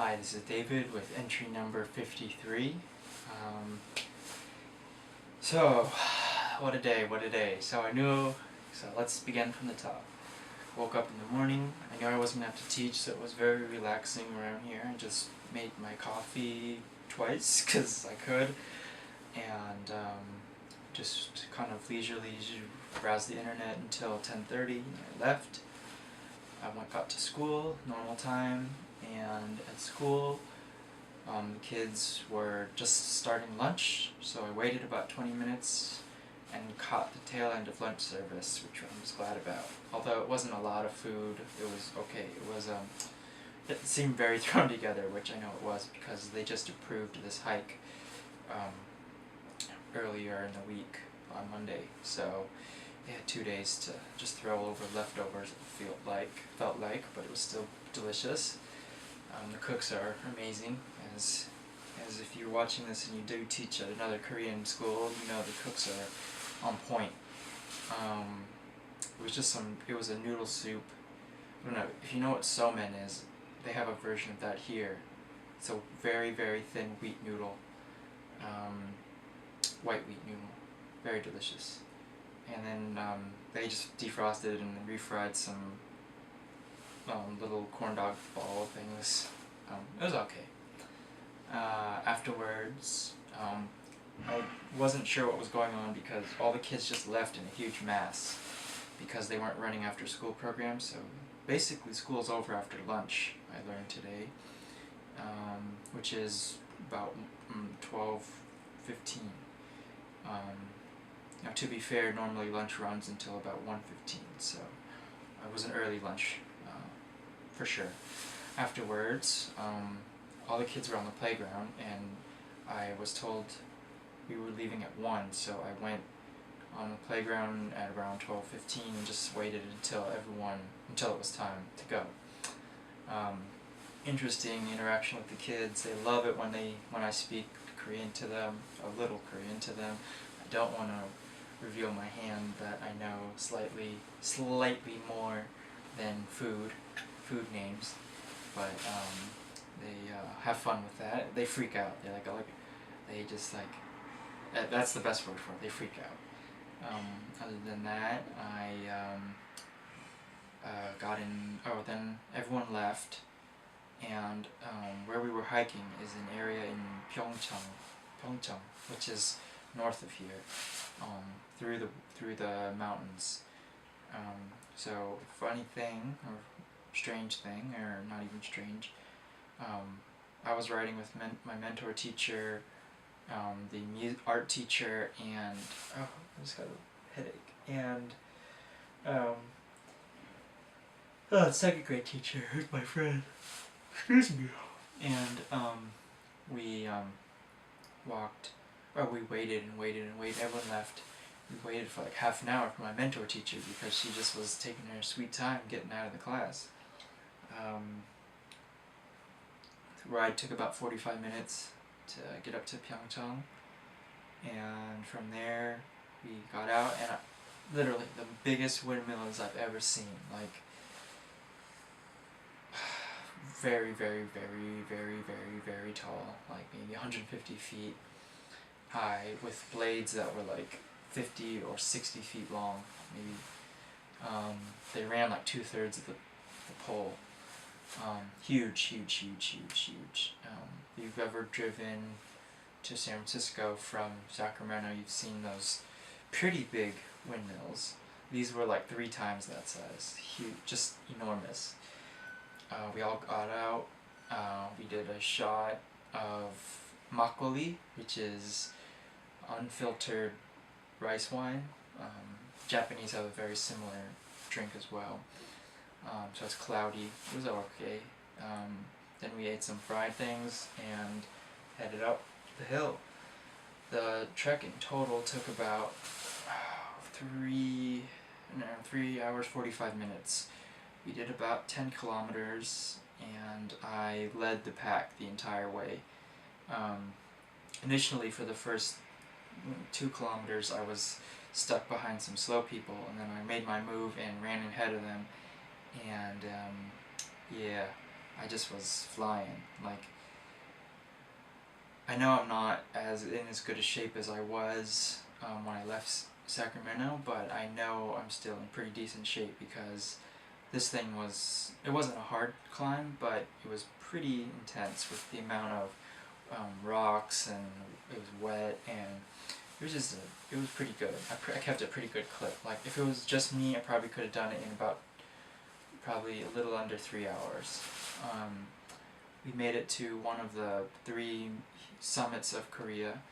Hi, this is David with entry number 53. So, what a day, what a day. So let's begin from the top. Woke up in the morning, I knew I wasn't going to have to teach, so it was very relaxing around here. I just made my coffee twice, because I could, and just kind of leisurely browsed the internet until 10:30, I left. Got to school, normal time, and at school the kids were just starting lunch, so I waited about 20 minutes and caught the tail end of lunch service, which I was glad about. Although it wasn't a lot of food, it was okay. It seemed very thrown together, which I know it was because they just approved this hike earlier in the week on Monday, so they had 2 days to just throw over leftovers, it felt like, but it was still delicious. The cooks are amazing, as if you're watching this and you do teach at another Korean school, you know the cooks are on point. It was a noodle soup. I don't know, if you know what somen is, they have a version of that here. It's a very, very thin wheat noodle, white wheat noodle, very delicious. And then they just defrosted and refried some little corn dog ball things. It was okay. Afterwards, I wasn't sure what was going on because all the kids just left in a huge mass because they weren't running after school programs. So basically school's over after lunch, I learned today, which is about 12:15. Now, to be fair, normally lunch runs until about 1:15, so it was an early lunch, for sure. Afterwards, all the kids were on the playground, and I was told we were leaving at 1, so I went on the playground at around 12:15 and just waited until it was time to go. Interesting interaction with the kids. They love it when I speak Korean to them, a little Korean to them. I don't want to reveal my hand that I know slightly more than food names, but they have fun with that. They freak out. That's the best word for it. They freak out. Other than that, I then everyone left, and where we were hiking is an area in Pyeongchang, which is north of here, through the mountains. So funny thing, or strange thing, or not even strange, I was riding with my mentor teacher, the art teacher, and I just got a headache, and second grade teacher, who's my friend, excuse me, and we we waited and waited and waited. Everyone left. We waited for like half an hour for my mentor teacher because she just was taking her sweet time getting out of the class. The ride took about 45 minutes to get up to Pyeongchang, and from there we got out, and literally the biggest windmills I've ever seen, like very, very, very, very, very, very tall, like maybe 150 feet high, with blades that were like 50 or 60 feet long, maybe. They ran like 2/3 of the pole. Huge, huge, huge, huge, huge. If you've ever driven to San Francisco from Sacramento, you've seen those pretty big windmills. These were like 3 times that size. Huge, just enormous. We all got out. We did a shot of makgeolli, which is unfiltered rice wine. Japanese have a very similar drink as well. So it's cloudy. It was okay. Then we ate some fried things and headed up the hill. The trek in total took about 3 hours 45 minutes. We did about 10 kilometers, and I led the pack the entire way. Initially, for the first 2 kilometers, I was stuck behind some slow people, and then I made my move and ran ahead of them, and yeah, I just was flying. Like, I know I'm not in as good a shape as I was when I left Sacramento, but I know I'm still in pretty decent shape because this thing it wasn't a hard climb, but it was pretty intense with the amount of rocks, and it was wet, and it was pretty good. I kept a pretty good clip. Like, if it was just me, I probably could have done it in probably a little under 3 hours. We made it to one of the 3 summits of Korea.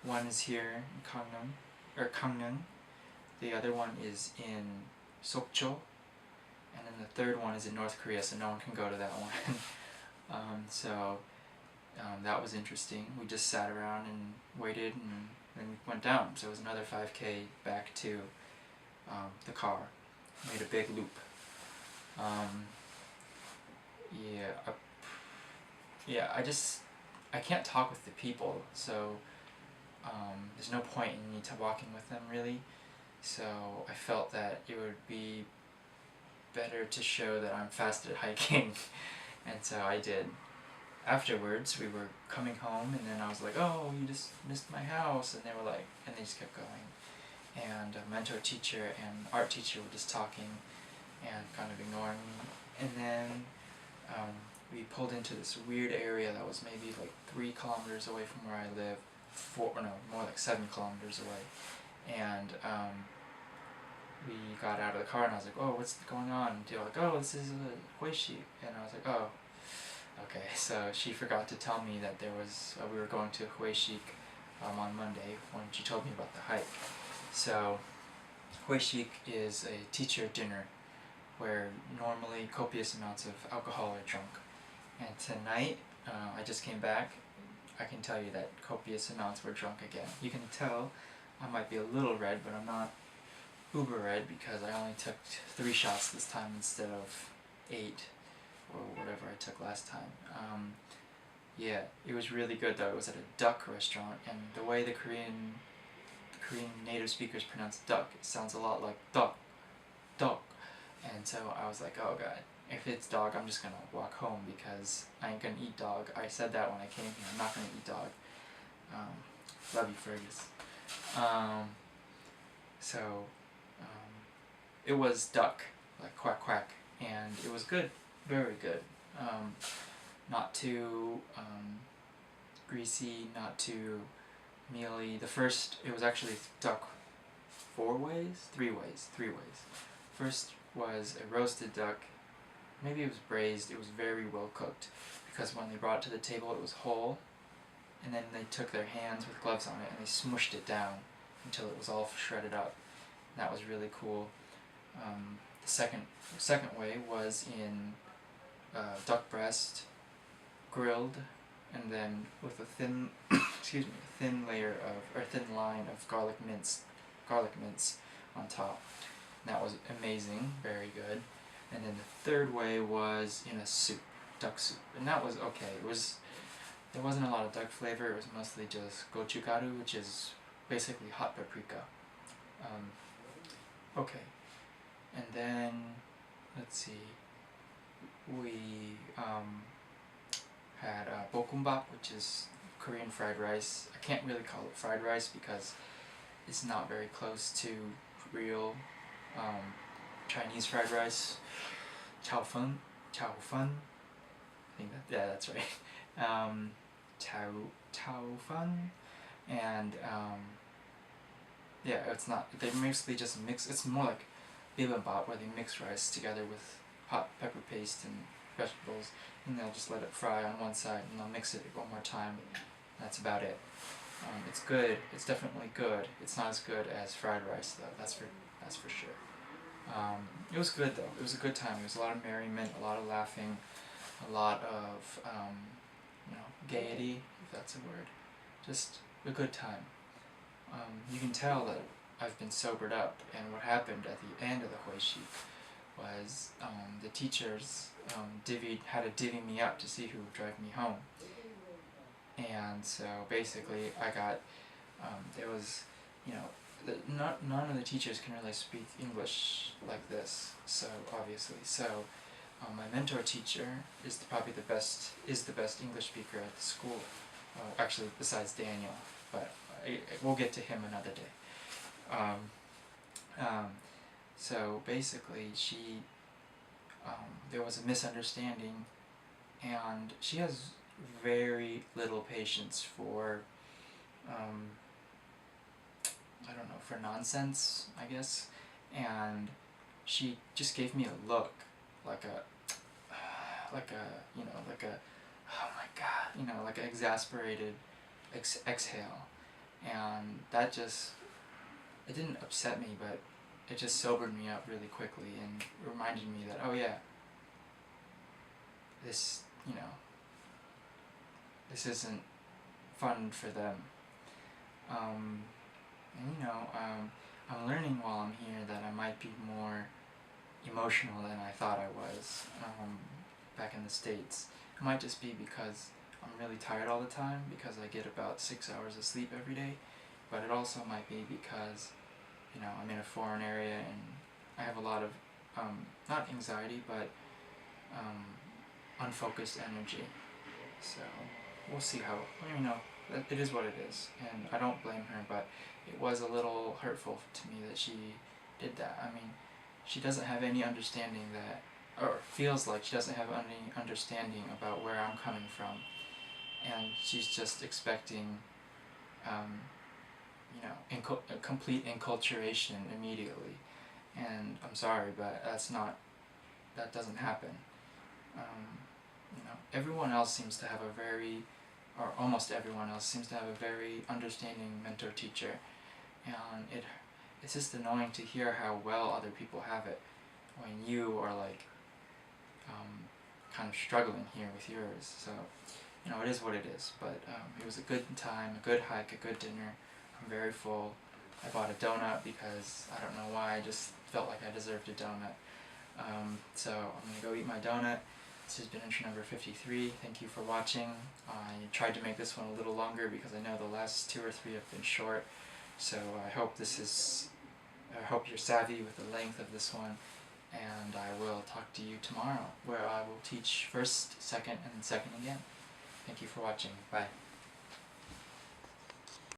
One is here in Gangneung. The other one is in Sokcho, and then the third one is in North Korea, so no one can go to that one. That was interesting. We just sat around and waited, and then we went down. So it was another 5K back to the car. Made a big loop. I can't talk with the people, so there's no point in me walking with them really. So I felt that it would be better to show that I'm fast at hiking, and so I did. Afterwards, we were coming home, and then I was like, "Oh, you just missed my house," and they were like, and they just kept going. And a mentor teacher and art teacher were just talking and kind of ignoring me. And then we pulled into this weird area that was maybe like 3 kilometers away from where I live, more like 7 kilometers away. And we got out of the car, and I was like, "Oh, what's going on?" And they were like, "Oh, this is a hweshik." And I was like, "Oh, okay." So she forgot to tell me that we were going to hweshik on Monday when she told me about the hike. So hweshik is a teacher dinner where normally copious amounts of alcohol are drunk. And tonight, I just came back, I can tell you that copious amounts were drunk again. You can tell I might be a little red, but I'm not uber red because I only took 3 shots this time instead of 8 or whatever I took last time. Yeah, it was really good though. It was at a duck restaurant, and the way the Korean native speakers pronounce duck, it sounds a lot like duck, duck. And so I was like, oh god, if it's dog, I'm just gonna walk home because I ain't gonna eat dog. I said that when I came here, I'm not gonna eat dog. Love you, Fergus. It was duck, like quack quack, and it was good, very good. Not too greasy, not too mealy. It was actually duck 3 ways. First was a roasted duck. Maybe it was braised. It was very well cooked because when they brought it to the table, it was whole, and then they took their hands with gloves on it and they smushed it down until it was all shredded up. And that was really cool. The second way was in duck breast, grilled, and then with a thin thin line of garlic mince on top. And that was amazing, very good. And then the third way was in a soup, duck soup, and that was okay. There wasn't a lot of duck flavor. It was mostly just gochugaru, which is basically hot paprika. Okay, and then let's see. We had bokumbap, which is Korean fried rice. I can't really call it fried rice because it's not very close to real Chinese fried rice. Chao fun. I think that's right. Chao fun, and it's not. They mostly just mix. It's more like bibimbap, where they mix rice together with hot pepper paste and vegetables, and they'll just let it fry on one side, and they'll mix it one more time. That's about it. It's good. It's definitely good. It's not as good as fried rice though. That's for sure. It was good though. It was a good time. It was a lot of merriment, a lot of laughing, a lot of gaiety, if that's a word. Just a good time. You can tell that I've been sobered up, and what happened at the end of the hweshik was the teachers had to divvy me up to see who would drive me home. And so basically I got, there was, none of the teachers can really speak English like this, so obviously. So My mentor teacher is probably the best English speaker at the school. Actually, besides Daniel, but we'll get to him another day. So basically, there was a misunderstanding, and she has very little patience for, I don't know, for nonsense, I guess, and she just gave me a look, like a, oh my god, like an exasperated exhale, and that just, it didn't upset me, but it just sobered me up really quickly and reminded me that, oh yeah, this, this isn't fun for them. I'm learning while I'm here that I might be more emotional than I thought I was back in the States. It might just be because I'm really tired all the time, because I get about 6 hours of sleep every day, but it also might be because, I'm in a foreign area and I have a lot of, not anxiety, but unfocused energy. So we'll see how, it is what it is, and I don't blame her, but it was a little hurtful to me that she did that. I mean, she doesn't have any understanding that, or feels like she doesn't have any understanding about where I'm coming from, and she's just expecting, complete enculturation immediately, and I'm sorry, but that doesn't happen. Everyone else seems to have a very, or almost everyone else seems to have a very understanding mentor-teacher, and it's just annoying to hear how well other people have it when you are like kind of struggling here with yours. So it is what it is, but it was a good time, a good hike, a good dinner. I'm very full. I bought a donut because I don't know why, I just felt like I deserved a donut. So I'm gonna go eat my donut. This has been entry number 53. Thank you for watching. I tried to make this one a little longer because I know the last 2 or 3 have been short. So I hope you're savvy with the length of this one, and I will talk to you tomorrow, where I will teach first, second, and second again. Thank you for watching. Bye.